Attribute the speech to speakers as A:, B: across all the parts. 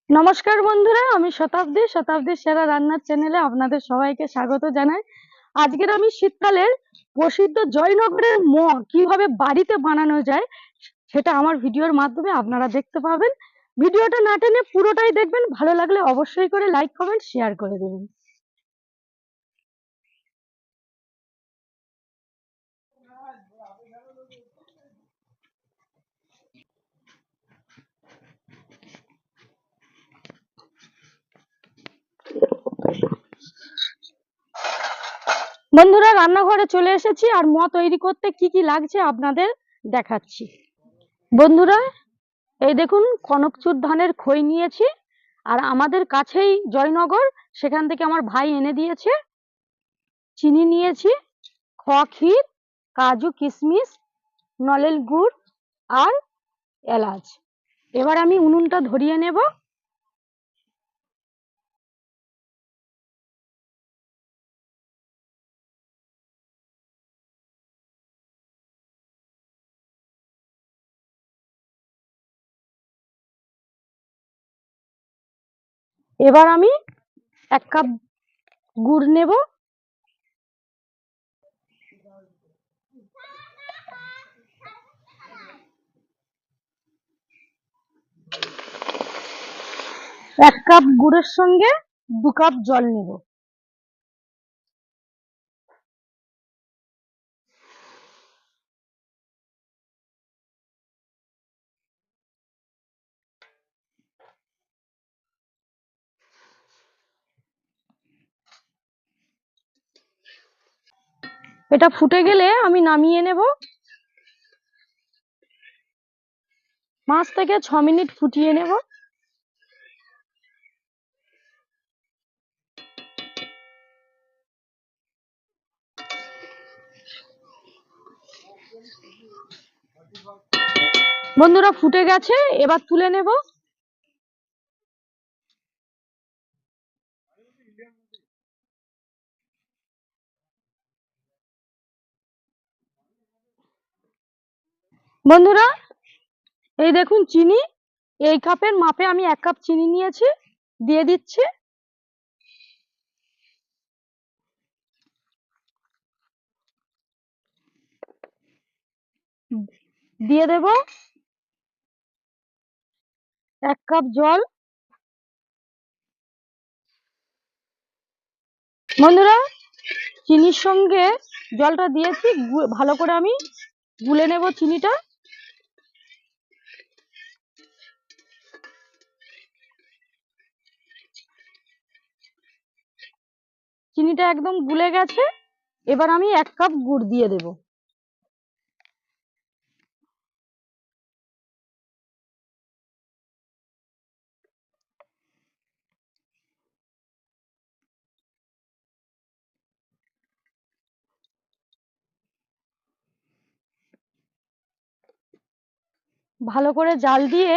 A: নমস্কার বন্ধুরা, আমি শতাব্দীর সেরা রান্নার চ্যানেলে আপনাদের সবাইকে স্বাগত জানাই। আজকের আমি শীতকালের প্রসিদ্ধ জয়নগরের কিভাবে বাড়িতে বানানো যায় সেটা আমার ভিডিওর মাধ্যমে আপনারা দেখতে পাবেন। ভিডিওটা না টেনে পুরোটাই দেখবেন, ভালো লাগলে অবশ্যই করে লাইক কমেন্ট শেয়ার করে দেবেন। বন্ধুরা, রান্নাঘরে চলে এসেছি আর তৈরি করতে কি কি লাগছে আপনাদের দেখাচ্ছি। বন্ধুরা, এই দেখুন, কনকচুর ধানের খই নিয়েছি, আর আমাদের কাছেই জয়নগর, সেখান থেকে আমার ভাই এনে দিয়েছে। চিনি নিয়েছি, খোয়া ক্ষীর, কাজু কিশমিশ, নলেন গুড় আর এলাচ। এবার আমি উনুনটা ধরিয়ে নেব। এবার আমি 1 কাপ গুড় নেব। এক কাপ গুড়ের সঙ্গে 2 কাপ জল নেব। এটা ফুটে গেলে আমি নামিয়ে নেব। 5 থেকে 6 মিনিট ফুটিয়ে নেব। বন্ধুরা, ফুটে গেছে, এবার তুলে নেব। বন্ধুরা, এই দেখুন চিনি, এই কাপের মাপে আমি 1 কাপ চিনি নিয়েছি, দিয়ে দিচ্ছি। দিয়ে দেব 1 কাপ জল। বন্ধুরা, চিনির সঙ্গে জলটা দিয়েছি, ভালো করে আমি গুলে নেব চিনিটা। চিনিটা একদম গুলে গেছে, এবার আমি 1 কাপ গুড় দিয়ে দেব। ভালো করে জাল দিয়ে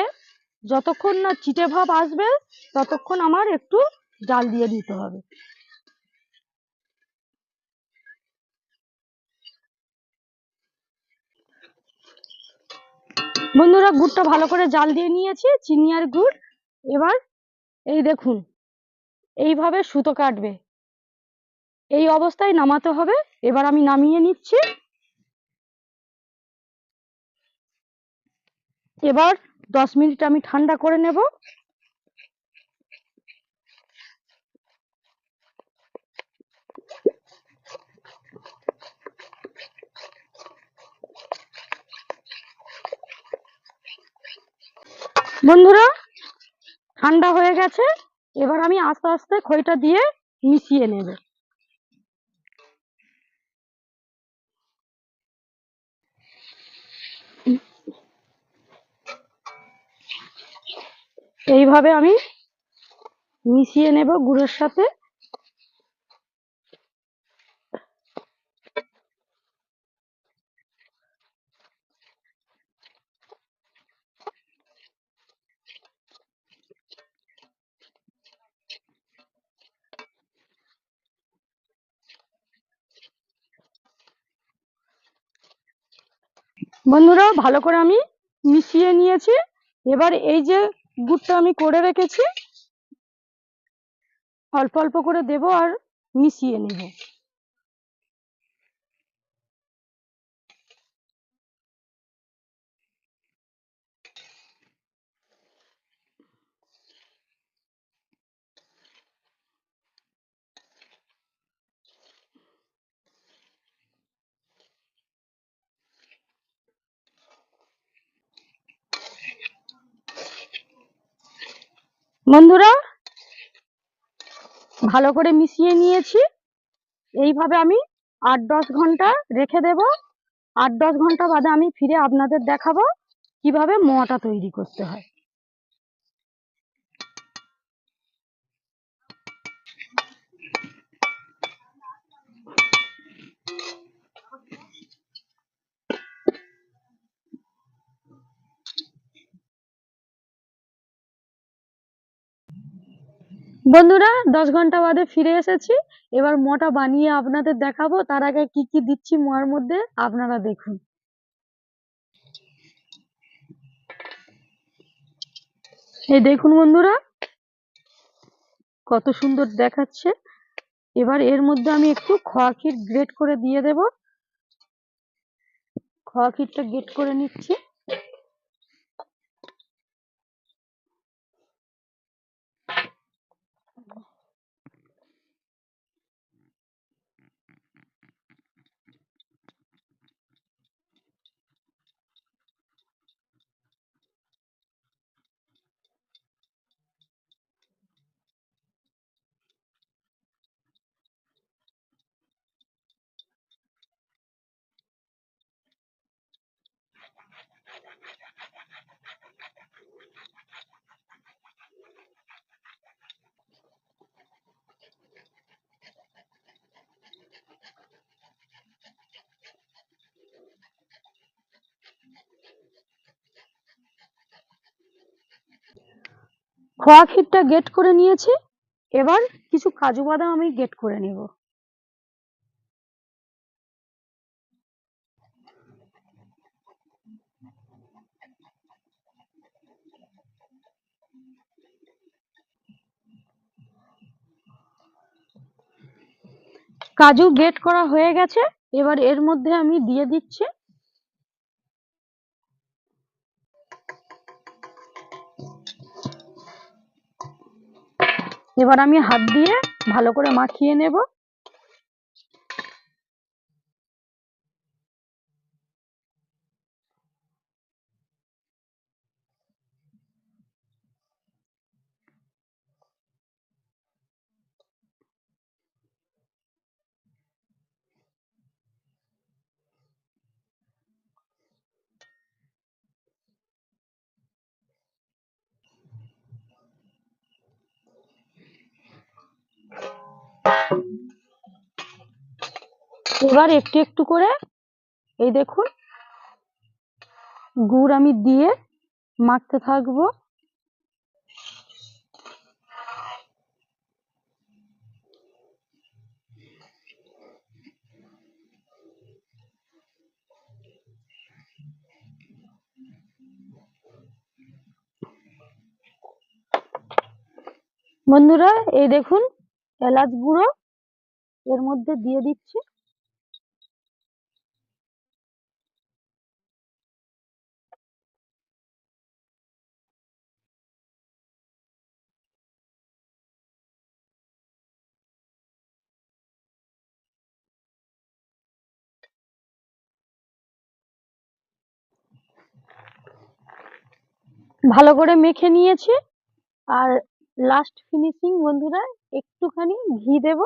A: যতক্ষণ না চিটে ভাব আসবে ততক্ষণ আমার একটু জাল দিয়ে দিতে হবে। বন্ধুরা, গুড়টা ভালো করে জাল দিয়ে নিয়েছি, চিনি আর গুড়। এবার এই দেখুন, এইভাবে সুতো কাটবে, এই অবস্থায় নামাতে হবে। এবার আমি নামিয়ে নিচ্ছি। এবার 10 মিনিট আমি ঠান্ডা করে নেব। বন্ধুরা, ঠান্ডা হয়ে গেছে, এবার আমি আস্তে আস্তে খইটা দিয়ে মিশিয়ে নেব। এইভাবে আমি মিশিয়ে নেব গুড়ের সাথে। বন্ধুরা, ভালো করে আমি মিশিয়ে নিয়েছি। এবার এই যে গুড়টা আমি করে রেখেছি, অল্প অল্প করে দেব আর মিশিয়ে নেব। বন্ধুরা, ভালো করে মিশিয়ে নিয়েছি। এইভাবে আমি 8-10 ঘন্টা রেখে দেব। 8-10 ঘন্টা বাদে আমি ফিরে আপনাদের দেখাবো কিভাবে মোয়াটা তৈরি করতে হয়। বন্ধুরা, 10 ঘন্টা বাদে ফিরে এসেছি। এবার মোয়াটা বানিয়ে আপনাদের দেখাবো। তার আগে কি কি দিচ্ছি মোয়ার মধ্যে আপনারা দেখুন। এই দেখুন বন্ধুরা, কত সুন্দর দেখাচ্ছে। এবার এর মধ্যে আমি একটু খোয়া ক্ষীর গ্রেট করে দিয়ে দেব। খোয়া ক্ষীরটা গ্রেট করে নিচ্ছি। খোয়া ক্ষীরটা গ্রেট করে নিয়েছি। এবার কিছু কাজু বাদাম আমি গ্রেট করে নেব। কাজু গ্রেট করা হয়ে গেছে। এবার এর মধ্যে আমি দিয়ে দিচ্ছি এবার আমি হাত দিয়ে ভালো করে মাখিয়ে নেব। এবার একটু একটু করে এই দেখুন গুড় আমি দিয়ে মাখতে থাকবো। বন্ধুরা, এই দেখুন এলাচ গুঁড়ো এর মধ্যে দিয়ে দিচ্ছি। ভালো করে মেখে নিয়েছি। আর লাস্ট ফিনিশিং বন্ধুরা, একটুখানি ঘি দেব।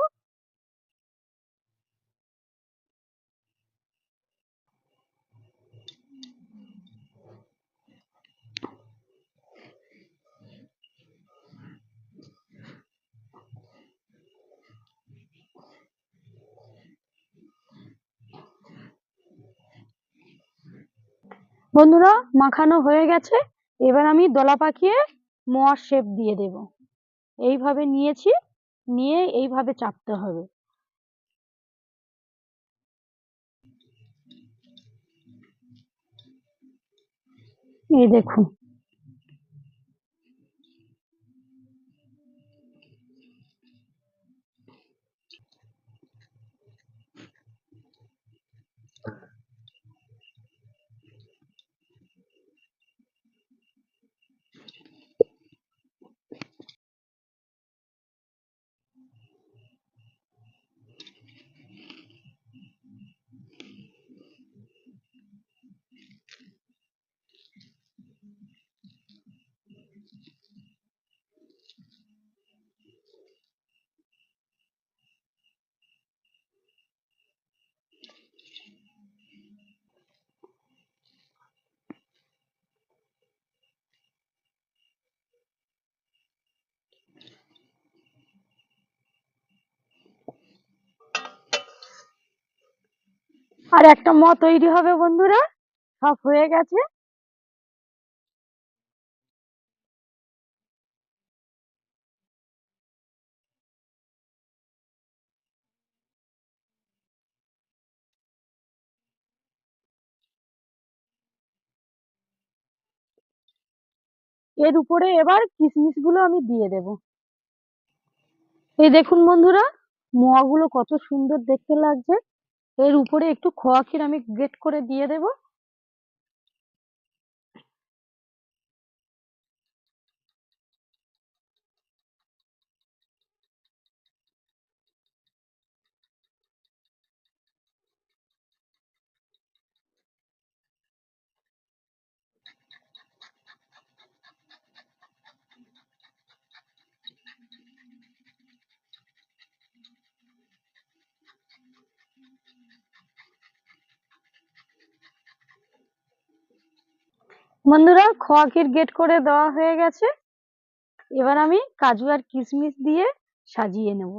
A: বন্ধুরা, মাখানো হয়ে গেছে। এবার আমি দলা পাকিয়ে মোয়ার শেপ দিয়ে দেব। এইভাবে নিয়েছি, নিয়ে এইভাবে চাপতে হবে। এই দেখুন। আর একটা ম তৈরি হবে বন্ধুরা। সব হয়ে গেছে। এর উপরে এবার কিশমিশ গুলো আমি দিয়ে দেব। এই দেখুন বন্ধুরা, মোয়াগুলো কত সুন্দর দেখতে লাগছে। এর উপরে একটু খোয়া ক্ষীর আমি গ্রেট করে দিয়ে দেব। বন্ধুরা, খোয়া ক্ষীর গ্রেট করে দেওয়া হয়ে গেছে। এবার আমি কাজু আর কিশমিশ দিয়ে সাজিয়ে নেব।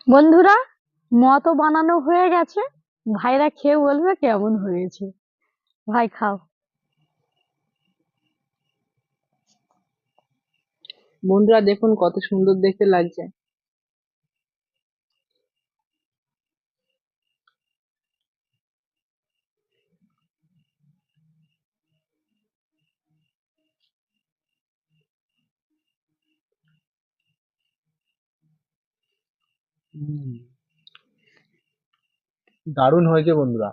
A: বন্ধুরা, ম তো বানানো হয়ে গেছে। ভাইরা খেয়ে বলবে কেমন হয়েছে। ভাই খাও।
B: বন্ধুরা দেখুন কত সুন্দর দেখতে লাগছে। দারুণ হয়েছে বন্ধুরা,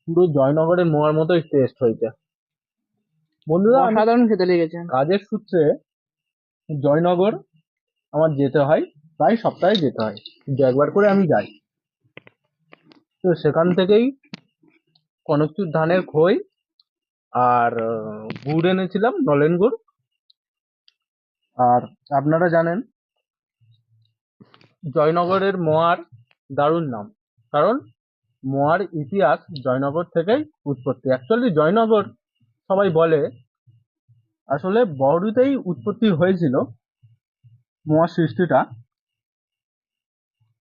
B: পুরো জয়নগরের মোয়ার মতোই টেস্ট হয়েছে। বন্ধুরা আমি
C: অসাধারণ খেতে লেগেছে।
B: কাজের সূত্রে জয়নগর আমার যেতে হয়, প্রায় সপ্তাহে যেতে হয়, কিন্তু একবার করে আমি যাই। তো সেখান থেকেই কনকচুর ধানের খই আর গুড় এনেছিলাম, নলেন গুড়। আর আপনারা জানেন জয়নগরের মোয়ার দারুণ নাম, কারণ মোয়ার ইতিহাস জয়নগর থেকেই উৎপত্তি। অ্যাকচুয়ালি জয়নগর সবাই বলে, আসলে বড়ুতেই উৎপত্তি হয়েছিল মোয়ার সৃষ্টিটা।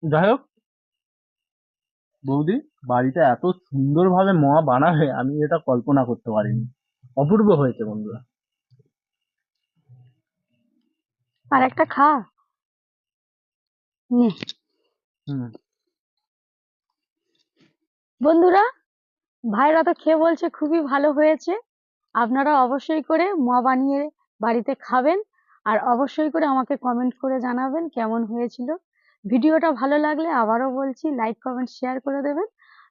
B: যাই হোক, বৌদি বাড়িতে এত সুন্দরভাবে মোয়া বানাবে আমি এটা কল্পনা করতে পারিনি। অপূর্ব হয়েছে বন্ধুরা।
A: আর একটা খা। নে।
B: হুম।
A: বন্ধুরা, ভাইরা তো খেয়ে বলছে খুবই ভালো হয়েছে। আপনারা অবশ্যই করে ম বানিয়ে বাড়িতে খাবেন। আর অবশ্যই করে আমাকে কমেন্ট করে জানাবেন কেমন হয়েছিল। ভিডিওটা ভালো লাগলে আবারও বলছি, লাইক কমেন্ট শেয়ার করে দেবেন।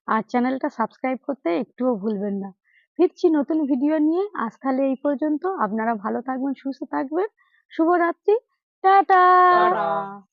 A: আর চ্যানেলটা সাবস্ক্রাইব করতে একটুও ভুলবেন না। ফিরছি নতুন ভিডিও নিয়ে। আজ তাহলে এই পর্যন্ত। আপনারা ভালো থাকবেন, সুস্থ থাকবেন। শুভরাত্রি। টাটা।
B: টাটা।